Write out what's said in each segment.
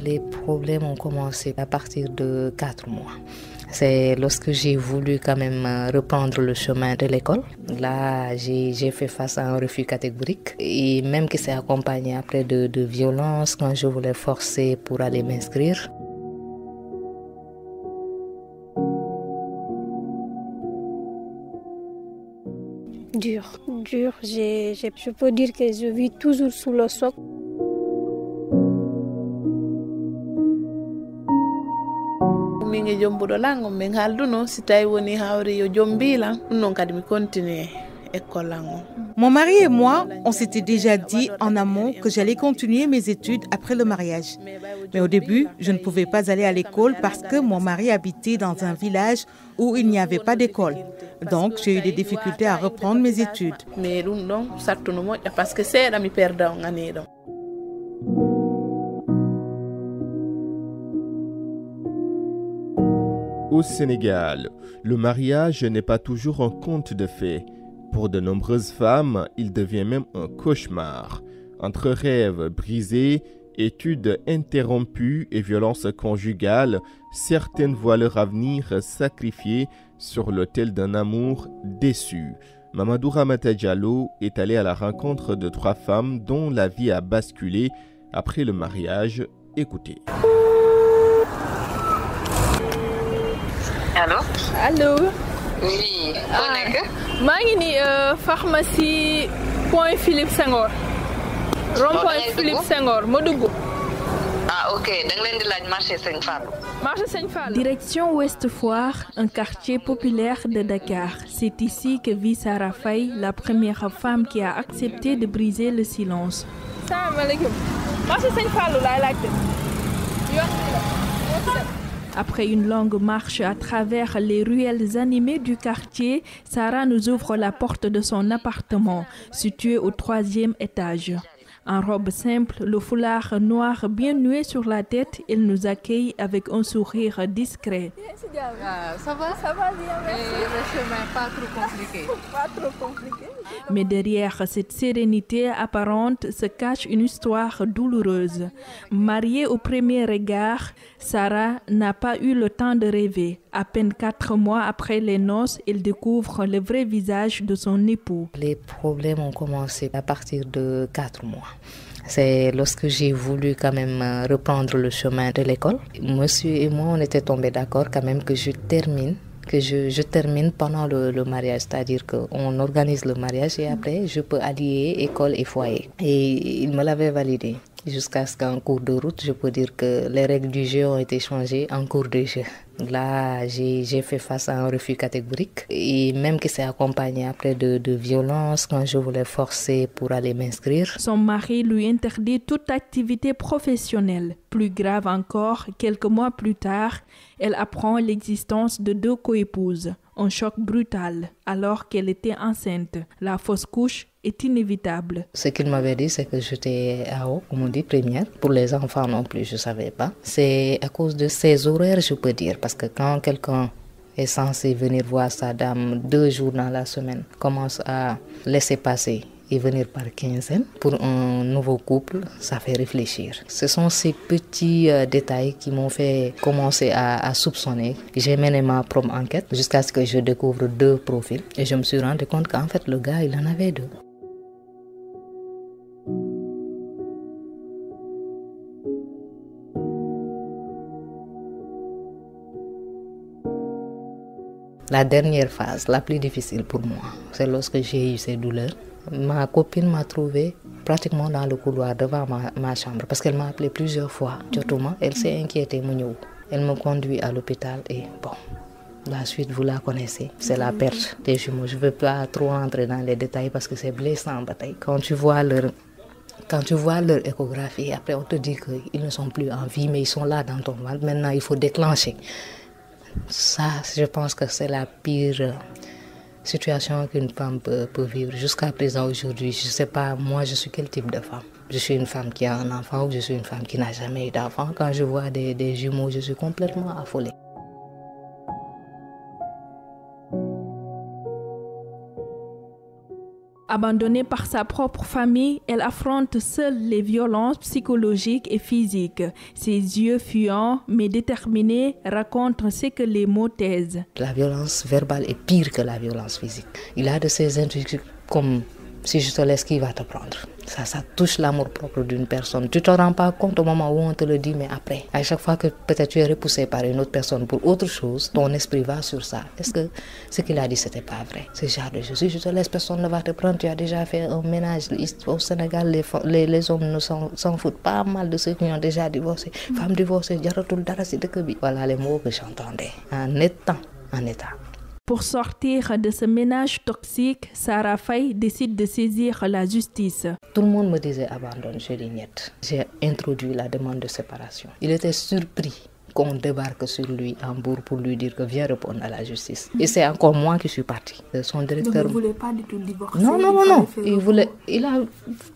Les problèmes ont commencé à partir de 4 mois. C'est lorsque j'ai voulu quand même reprendre le chemin de l'école. Là, j'ai fait face à un refus catégorique et même qui s'est accompagné après de violences quand je voulais forcer pour aller m'inscrire. Dur. Je peux dire que je vis toujours sous le choc. Min e jombuɗo lango min halduno si tawi woni hawre yo joom mbilan ɗum noon kadi mi continue école lango. Mon mari et moi, on s'était déjà dit en amont que j'allais continuer mes études après le mariage. Mais au début, je ne pouvais pas aller à l'école parce que mon mari habitait dans un village où il n'y avait pas d'école. Donc, j'ai eu des difficultés à reprendre mes études. Mais ɗum ɗon sattuno moƴƴa parce que seeɗa mi perda on année ɗon. Au Sénégal, le mariage n'est pas toujours un conte de fées. Pour de nombreuses femmes, il devient même un cauchemar. Entre rêves brisés, études interrompues et violences conjugales, certaines voient leur avenir sacrifié sur l'autel d'un amour déçu. Mamadou Ramata Diallo est allé à la rencontre de 3 femmes dont la vie a basculé après le mariage. Écoutez. Allô? Allô? Oui. maa ngi ni pharmacie point Philippe Senghor. Rond-point Philippe Senghor ma dugg. Ah ok, da nga leen di laaj marché Sëñ Fallou. Marché Sëñ Fallou. Direction Ouest Foire, un quartier populaire de Dakar. C'est ici que vit Sarah Faye, la première femme qui a accepté de briser le silence. Salaamaaleykum. Marché Sëñ Fallou laay laajte. Après une longue marche à travers les ruelles animées du quartier, Sarah nous ouvre la porte de son appartement, situé au 3e étage. En robe simple, le foulard noir bien noué sur la tête, elle nous accueille avec un sourire discret. Ça va bien, merci. Le chemin pas trop compliqué. Pas trop compliqué. Mais derrière cette sérénité apparente se cache une histoire douloureuse. Mariée au premier regard, Sarah n'a pas eu le temps de rêver. À peine 4 mois après les noces, elle découvre le vrai visage de son époux. Les problèmes ont commencé à partir de 4 mois. C'est lorsque j'ai voulu quand même reprendre le chemin de l'école. Monsieur et moi, on était tombés d'accord quand même que je termine pendant le mariage. C'est-à-dire qu'on organise le mariage et après, je peux allier école et foyer. Et il me l'avait validé. Jusqu'à ce qu'en cours de route, je peux dire que les règles du jeu ont été changées en cours de jeu. Là, j'ai fait face à un refus catégorique et même qui s'est accompagné après de violences quand je voulais forcer pour aller m'inscrire. Son mari lui interdit toute activité professionnelle. Plus grave encore, quelques mois plus tard, elle apprend l'existence de 2 coépouses. Un choc brutal alors qu'elle était enceinte. La fausse couche est inévitable. Ce qu'il m'avait dit, c'est que j'étais AO, comme on dit, première. Pour les enfants non plus, je ne savais pas. C'est à cause de ces horaires, je peux dire. Parce que quand quelqu'un est censé venir voir sa dame 2 jours dans la semaine, commence à laisser passer et venir par quinzaine, pour un nouveau couple, ça fait réfléchir. Ce sont ces petits détails qui m'ont fait commencer à soupçonner. J'ai mené ma propre enquête jusqu'à ce que je découvre 2 profils. Et je me suis rendu compte qu'en fait, le gars, il en avait 2. La dernière phase, la plus difficile pour moi, c'est lorsque j'ai eu ces douleurs. Ma copine m'a trouvée pratiquement dans le couloir devant ma chambre parce qu'elle m'a appelé plusieurs fois. Elle s'est inquiétée. Elle me conduit à l'hôpital et bon, la suite vous la connaissez. C'est la perte des jumeaux. Je ne veux pas trop entrer dans les détails parce que c'est blessant. Quand tu vois leur échographie, après on te dit qu'ils ne sont plus en vie mais ils sont là dans ton ventre. Maintenant il faut déclencher. Ça, je pense que c'est la pire situation qu'une femme peut vivre. Jusqu'à présent, aujourd'hui, je ne sais pas, moi, je suis quel type de femme. Je suis une femme qui a un enfant ou je suis une femme qui n'a jamais eu d'enfant. Quand je vois des jumeaux, je suis complètement affolée. Abandonnée par sa propre famille, elle affronte seule les violences psychologiques et physiques. Ses yeux fuyants mais déterminés racontent ce que les mots taisent. La violence verbale est pire que la violence physique. Il a de ces intrigues comme si je te laisse, qui va te prendre? Ça touche l'amour propre d'une personne. Tu ne te rends pas compte au moment où on te le dit, mais après, à chaque fois que peut-être tu es repoussé par une autre personne pour autre chose, ton esprit va sur ça. Est-ce que ce qu'il a dit, c'était pas vrai? C'est genre de choses. Si je te laisse, personne ne va te prendre. Tu as déjà fait un ménage. Au Sénégal, les hommes ne s'en foutent pas mal de ceux qui ont déjà divorcé. Femmes divorcées, jaratul dara si dëkk bi. Voilà les mots que j'entendais en état. Pour sortir de ce ménage toxique, Sarah Faye décide de saisir la justice. Tout le monde me disait abandonne, je dis niet. J'ai introduit la demande de séparation. Il était surpris qu'on débarque sur lui en Bourg pour lui dire que viens répondre à la justice. Et c'est encore moi qui suis partie. Son directeur... Donc il ne voulait pas du tout divorcer? Non. Il a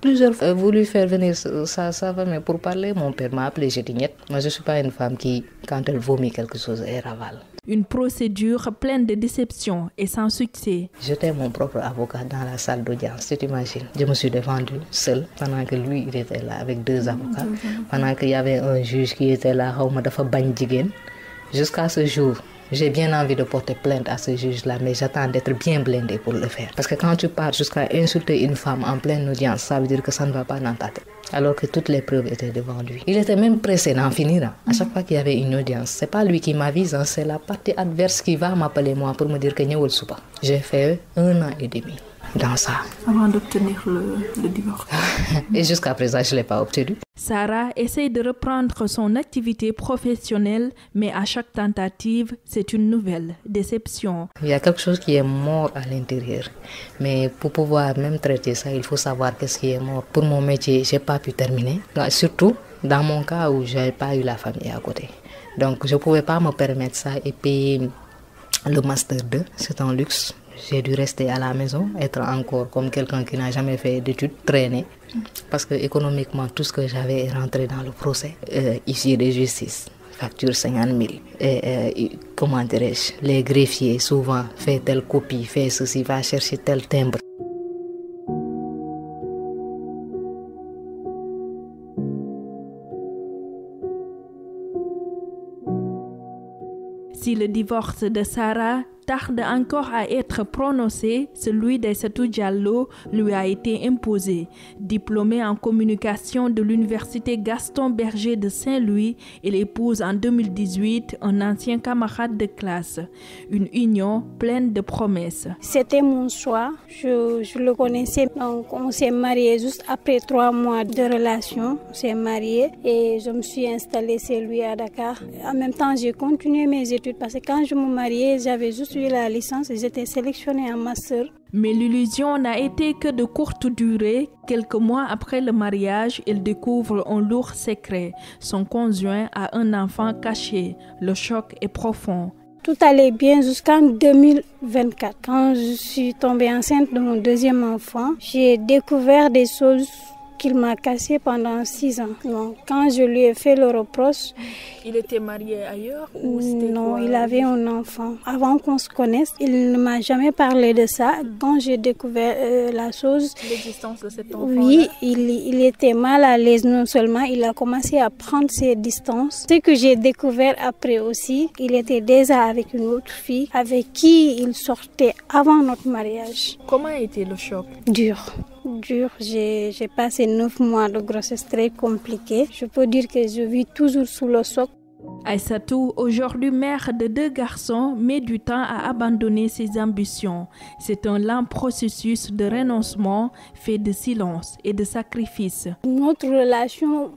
plusieurs fois voulu faire venir sa famille pour parler. Mon père m'a appelé, j'ai dit niet. Moi je ne suis pas une femme qui, quand elle vomit quelque chose, elle ravale. Une procédure pleine de déceptions et sans succès. J'étais mon propre avocat dans la salle d'audience, tu t'imagines. Je me suis défendue seule pendant que lui il était là avec deux avocats. Pendant qu'il y avait un juge qui était là, jusqu'à ce jour. J'ai bien envie de porter plainte à ce juge-là, mais j'attends d'être bien blindé pour le faire. Parce que quand tu pars jusqu'à insulter une femme en pleine audience, ça veut dire que ça ne va pas dans ta tête. Alors que toutes les preuves étaient devant lui. Il était même pressé d'en finir. À chaque fois qu'il y avait une audience, c'est pas lui qui m'avise, c'est la partie adverse qui va m'appeler moi pour me dire que ñëwal suba. J'ai fait 1 an et demi dans ça. Avant d'obtenir le divorce. Et jusqu'à présent, je ne l'ai pas obtenu. Sarah essaie de reprendre son activité professionnelle, mais à chaque tentative, c'est une nouvelle déception. Il y a quelque chose qui est mort à l'intérieur. Mais pour pouvoir même traiter ça, il faut savoir qu'est-ce qui est mort. Pour mon métier, je n'ai pas pu terminer. Surtout dans mon cas où je n'avais pas eu la famille à côté. Donc, je ne pouvais pas me permettre ça et payer le Master 2. C'est un luxe. J'ai dû rester à la maison, être encore comme quelqu'un qui n'a jamais fait d'études, traîner. Parce que économiquement, tout ce que j'avais est rentré dans le procès. Ici de justice, facture 50 000. Comment dirais-je, les greffiers souvent font telle copie, fait ceci, va chercher tel timbre. Si le divorce de Sarah tarde encore à être prononcé, celui d'Aïssatou Diallo lui a été imposé. Diplômée en communication de l'université Gaston Berger de Saint-Louis, elle épouse en 2018 un ancien camarade de classe. Une union pleine de promesses. C'était mon choix, je le connaissais. Donc on s'est mariés juste après 3 mois de relation. On s'est mariés et je me suis installée chez lui à Dakar. En même temps, j'ai continué mes études parce que quand je me mariais, j'avais juste eu la licence et j'étais sélectionnée en master. Mais l'illusion n'a été que de courte durée. Quelques mois après le mariage, elle découvre un lourd secret. Son conjoint a un enfant caché. Le choc est profond. Tout allait bien jusqu'en 2024. Quand je suis tombée enceinte de mon deuxième enfant, j'ai découvert des choses qu'il m'a cassées pendant 6 ans. Donc, quand je lui ai fait le reproche... Il était marié ailleurs ou non, il avait un enfant. Avant qu'on se connaisse, il ne m'a jamais parlé de ça. Quand j'ai découvert la chose... L'existence de cet enfant. Oui, il était mal à l'aise. Non seulement, il a commencé à prendre ses distances. Ce que j'ai découvert après aussi, il était déjà avec une autre fille avec qui il sortait avant notre mariage. Comment a été le choc? Dur. J'ai passé 9 mois de grossesse très compliquée. Je peux dire que je vis toujours sous le choc. Aïssatou, aujourd'hui mère de 2 garçons, met du temps à abandonner ses ambitions. C'est un lent processus de renoncement fait de silence et de sacrifice. Notre relation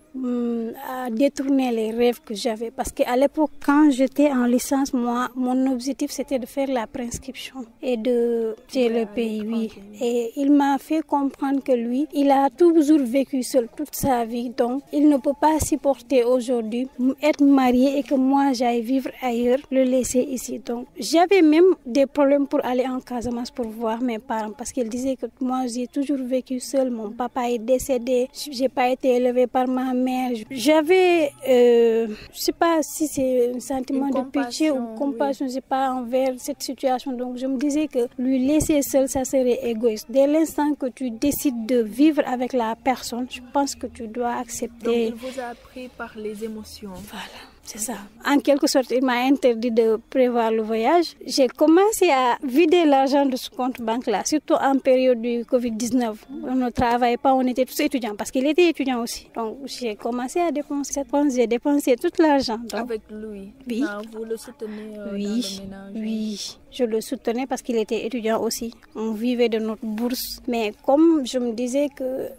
a détourné les rêves que j'avais. Parce qu'à l'époque, quand j'étais en licence, moi, mon objectif c'était de faire la prescription et de quitter le pays. Oui. Et il m'a fait comprendre que lui, il a toujours vécu seul toute sa vie. Donc, il ne peut pas supporter aujourd'hui être marié et que moi j'aille vivre ailleurs, le laisser ici. Donc j'avais même des problèmes pour aller en Casamance pour voir mes parents parce qu'ils disaient que moi j'ai toujours vécu seule, mon papa est décédé, j'ai pas été élevée par ma mère. mère. J'avais, je ne sais pas si c'est un sentiment de pitié ou compassion, je ne sais pas, envers cette situation. Donc je me disais que lui laisser seul, ça serait égoïste. Dès l'instant que tu décides de vivre avec la personne, je pense que tu dois accepter. Donc il vous a appris par les émotions. Voilà. C'est ça. En quelque sorte, il m'a interdit de prévoir le voyage. J'ai commencé à vider l'argent de ce compte banque-là, surtout en période du Covid-19. On ne travaillait pas, on était tous étudiants, parce qu'il était étudiant aussi. Donc, j'ai commencé à dépenser. J'ai dépensé tout l'argent. Avec lui? Oui. Vous le soutenez oui. dans le ménage? Oui, je le soutenais parce qu'il était étudiant aussi. On vivait de notre bourse. Mais comme je me disais que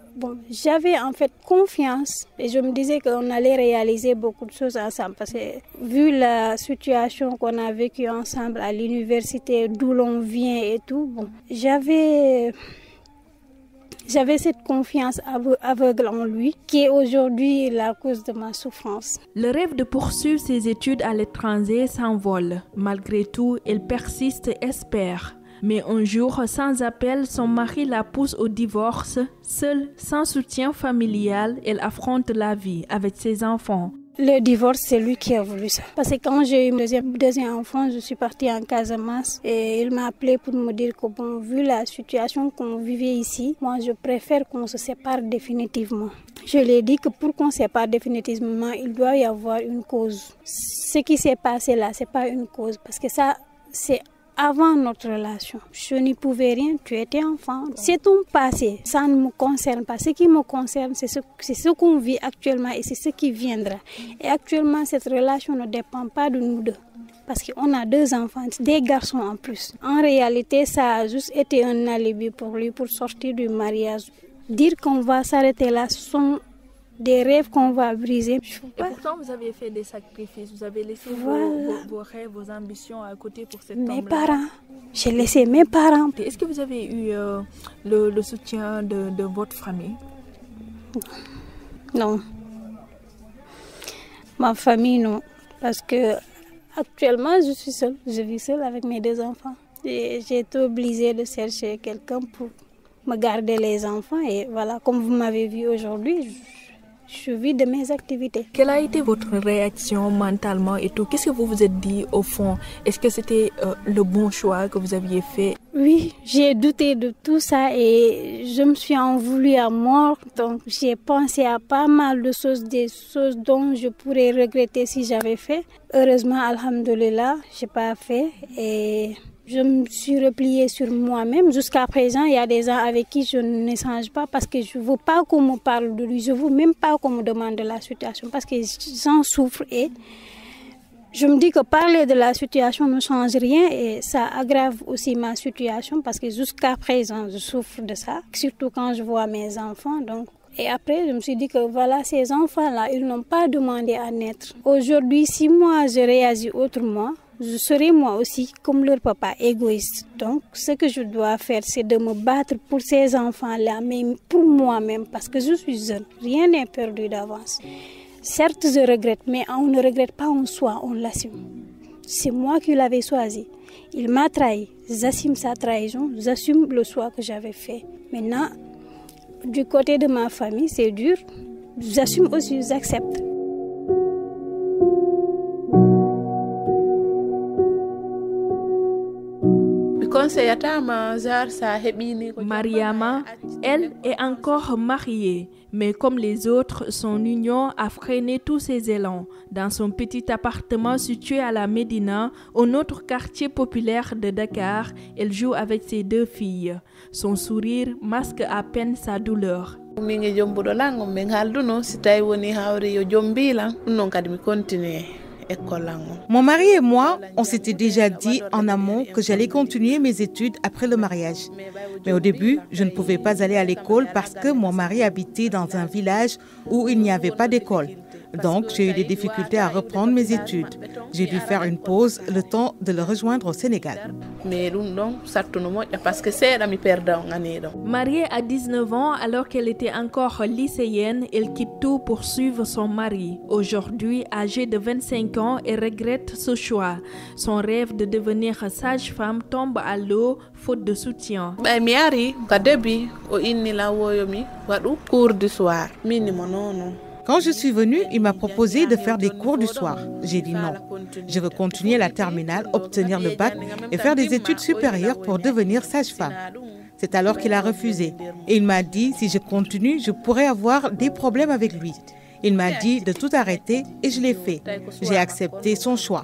j'avais en fait confiance et je me disais qu'on allait réaliser beaucoup de choses ensemble. Parce que vu la situation qu'on a vécue ensemble à l'université, d'où l'on vient et tout, j'avais cette confiance aveugle en lui qui est aujourd'hui la cause de ma souffrance. Le rêve de poursuivre ses études à l'étranger s'envole. Malgré tout, elle persiste et espère. Mais un jour, sans appel, son mari la pousse au divorce. Seule, sans soutien familial, elle affronte la vie avec ses enfants. Le divorce, c'est lui qui a voulu ça. Parce que quand j'ai eu mon deuxième enfant, je suis partie en Casamance et il m'a appelé pour me dire que vu la situation qu'on vivait ici, moi je préfère qu'on se sépare définitivement. Je lui ai dit que pour qu'on se sépare définitivement, il doit y avoir une cause. Ce qui s'est passé là, c'est pas une cause parce que ça, c'est avant notre relation. Je n'y pouvais rien, tu étais enfant. C'est ton passé, ça ne me concerne pas. Ce qui me concerne, c'est ce qu'on vit actuellement et c'est ce qui viendra. Et actuellement, cette relation ne dépend pas de nous deux. Parce qu'on a 2 enfants, des garçons en plus. En réalité, ça a juste été un alibi pour lui, pour sortir du mariage. Dire qu'on va s'arrêter là, ce sont des rêves qu'on va briser. Et pourtant, vous avez fait des sacrifices. Vous avez laissé vos rêves, vos ambitions à côté pour cet homme-là. Mes parents. J'ai laissé mes parents. Est-ce que vous avez eu le soutien de votre famille? Non. Ma famille, non. Parce que actuellement, je suis seule. Je vis seule avec mes 2 enfants. J'ai été obligée de chercher quelqu'un pour me garder les enfants. Et voilà, comme vous m'avez vu aujourd'hui, je vis de mes activités. Quelle a été votre réaction mentalement et tout? Qu'est-ce que vous vous êtes dit au fond? Est-ce que c'était le bon choix que vous aviez fait? Oui, j'ai douté de tout ça et je me suis en voulu à mort. Donc j'ai pensé à pas mal de choses, des choses dont je pourrais regretter si j'avais fait. Heureusement, alhamdoulilah, j'ai pas fait et je me suis repliée sur moi-même. Jusqu'à présent, il y a des gens avec qui je n'échange pas parce que je ne veux pas qu'on me parle de lui. Je ne veux même pas qu'on me demande de la situation parce que j'en souffre et je me dis que parler de la situation ne change rien et ça aggrave aussi ma situation parce que jusqu'à présent, je souffre de ça, surtout quand je vois mes enfants. Donc, et après, je me suis dit que voilà, ces enfants-là, ils n'ont pas demandé à naître. Aujourd'hui, si moi, je réagis autrement, je serai moi aussi comme leur papa égoïste. Donc, ce que je dois faire, c'est de me battre pour ces enfants-là, mais pour moi-même, parce que je suis jeune. Rien n'est perdu d'avance. Certes, je regrette, mais on ne regrette pas en soi, on l'assume. C'est moi qui l'avais choisi. Il m'a trahi. J'assume sa trahison, j'assume le choix que j'avais fait. Maintenant, du côté de ma famille, c'est dur. J'assume aussi, j'accepte. Mariama, elle est encore mariée, mais comme les autres, son union a freiné tous ses élans. Dans son petit appartement situé à la Médina, un autre quartier populaire de Dakar, elle joue avec ses 2 filles. Son sourire masque à peine sa douleur. Mon mari et moi, on s'était déjà dit en amont que j'allais continuer mes études après le mariage. Mais au début, je ne pouvais pas aller à l'école parce que mon mari habitait dans un village où il n'y avait pas d'école. Donc, j'ai eu des difficultés à reprendre mes études. J'ai dû faire une pause, le temps de le rejoindre au Sénégal. Mariée à 19 ans, alors qu'elle était encore lycéenne, elle quitte tout pour suivre son mari. Aujourd'hui, âgée de 25 ans, elle regrette ce choix. Son rêve de devenir sage-femme tombe à l'eau, faute de soutien. Quand je suis venue, il m'a proposé de faire des cours du soir. J'ai dit non. Je veux continuer la terminale, obtenir le bac et faire des études supérieures pour devenir sage-femme. C'est alors qu'il a refusé. Et il m'a dit, si je continue, je pourrais avoir des problèmes avec lui. Il m'a dit de tout arrêter et je l'ai fait. J'ai accepté son choix.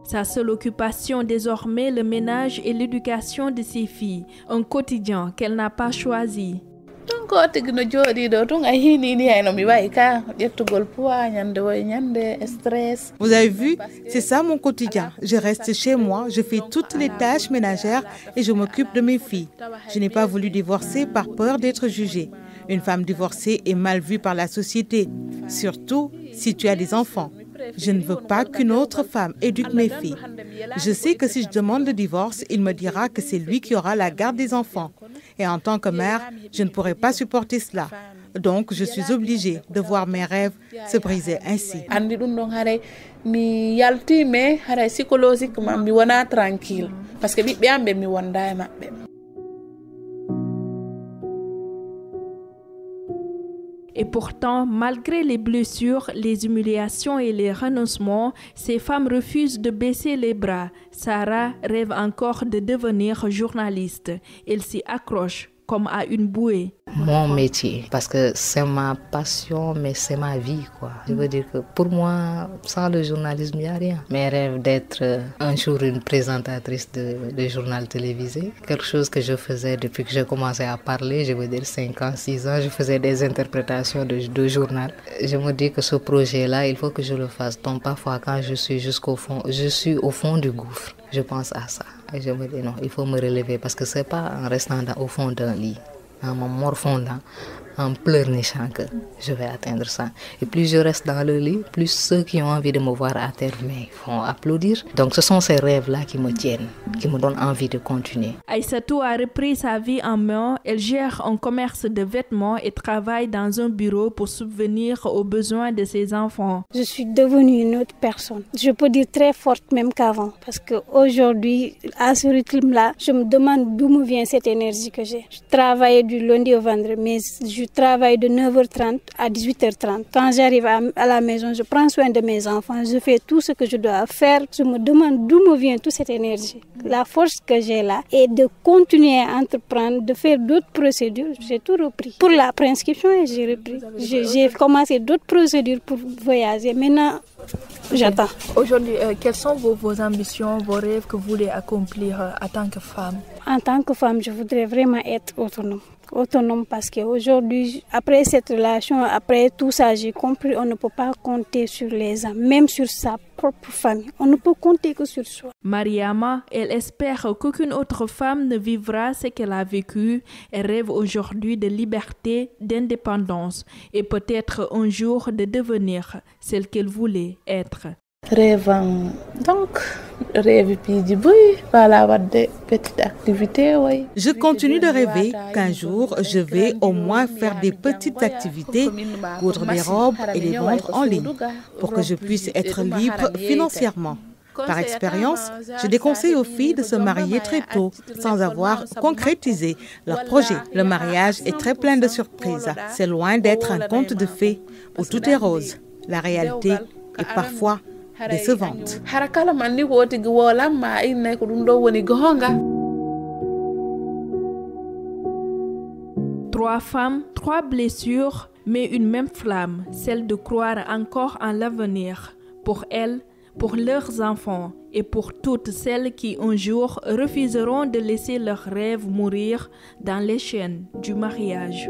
Sa seule occupation désormais, le ménage et l'éducation de ses filles. Un quotidien qu'elle n'a pas choisi. Vous avez vu, c'est ça mon quotidien. Je reste chez moi, je fais toutes les tâches ménagères et je m'occupe de mes filles. Je n'ai pas voulu divorcer par peur d'être jugée. Une femme divorcée est mal vue par la société, surtout si tu as des enfants. Je ne veux pas qu'une autre femme éduque mes filles. Je sais que si je demande le divorce, il me dira que c'est lui qui aura la garde des enfants. Et en tant que mère, je ne pourrais pas supporter cela. Donc, je suis obligée de voir mes rêves se briser ainsi. Et pourtant, malgré les blessures, les humiliations et les renoncements, ces femmes refusent de baisser les bras. Sarah rêve encore de devenir journaliste. Elle s'y accroche comme à une bouée. Mon métier, parce que c'est ma passion, mais c'est ma vie, quoi. Je veux dire que pour moi, sans le journalisme, il n'y a rien. Mes rêves d'être un jour une présentatrice de journal télévisé, quelque chose que je faisais depuis que j'ai commencé à parler, je veux dire 5 ans, 6 ans, je faisais des interprétations de journal. Je me dis que ce projet-là, il faut que je le fasse. Donc parfois, quand je suis jusqu'au fond, je suis au fond du gouffre. Je pense à ça. Et je me dis non, il faut me relever parce que ce n'est pas en restant au fond d'un lit, en me morfondant, en pleurnichant que je vais atteindre ça. Et plus je reste dans le lit, plus ceux qui ont envie de me voir à terre vont applaudir. Donc ce sont ces rêves-là qui me tiennent, qui me donnent envie de continuer. Aïssatou a repris sa vie en main. Elle gère un commerce de vêtements et travaille dans un bureau pour subvenir aux besoins de ses enfants. Je suis devenue une autre personne. Je peux dire très forte même qu'avant. Parce qu'aujourd'hui, à ce rythme-là, je me demande d'où me vient cette énergie que j'ai. Je travaillais du lundi au vendredi, mais je travaille de 9h30 à 18h30. Quand j'arrive à la maison, je prends soin de mes enfants, je fais tout ce que je dois faire. Je me demande d'où me vient toute cette énergie. La force que j'ai là est de continuer à entreprendre, de faire d'autres procédures. J'ai tout repris. Pour la prescription, j'ai repris. J'ai commencé d'autres procédures pour voyager. Maintenant, j'attends. Aujourd'hui, quelles sont vos ambitions, vos rêves que vous voulez accomplir en tant que femme? En tant que femme, je voudrais vraiment être autonome. Autonome parce qu'aujourd'hui, après cette relation, après tout ça, j'ai compris on ne peut pas compter sur les hommes, même sur sa propre famille. On ne peut compter que sur soi. Mariama, elle espère qu'aucune autre femme ne vivra ce qu'elle a vécu. Elle rêve aujourd'hui de liberté, d'indépendance et peut-être un jour de devenir celle qu'elle voulait être. Rêvant donc rêve voilà des petites activités. Je continue de rêver qu'un jour je vais au moins faire des petites activités, coudre des robes et les vendre en ligne pour que je puisse être libre financièrement. Par expérience, je déconseille aux filles de se marier très tôt sans avoir concrétisé leur projet. Le mariage est très plein de surprises. C'est loin d'être un conte de fées où tout est rose. La réalité est parfois décevante. 3 femmes, 3 blessures, mais une même flamme, celle de croire encore en l'avenir. Pour elles, pour leurs enfants et pour toutes celles qui un jour refuseront de laisser leurs rêves mourir dans les chaînes du mariage.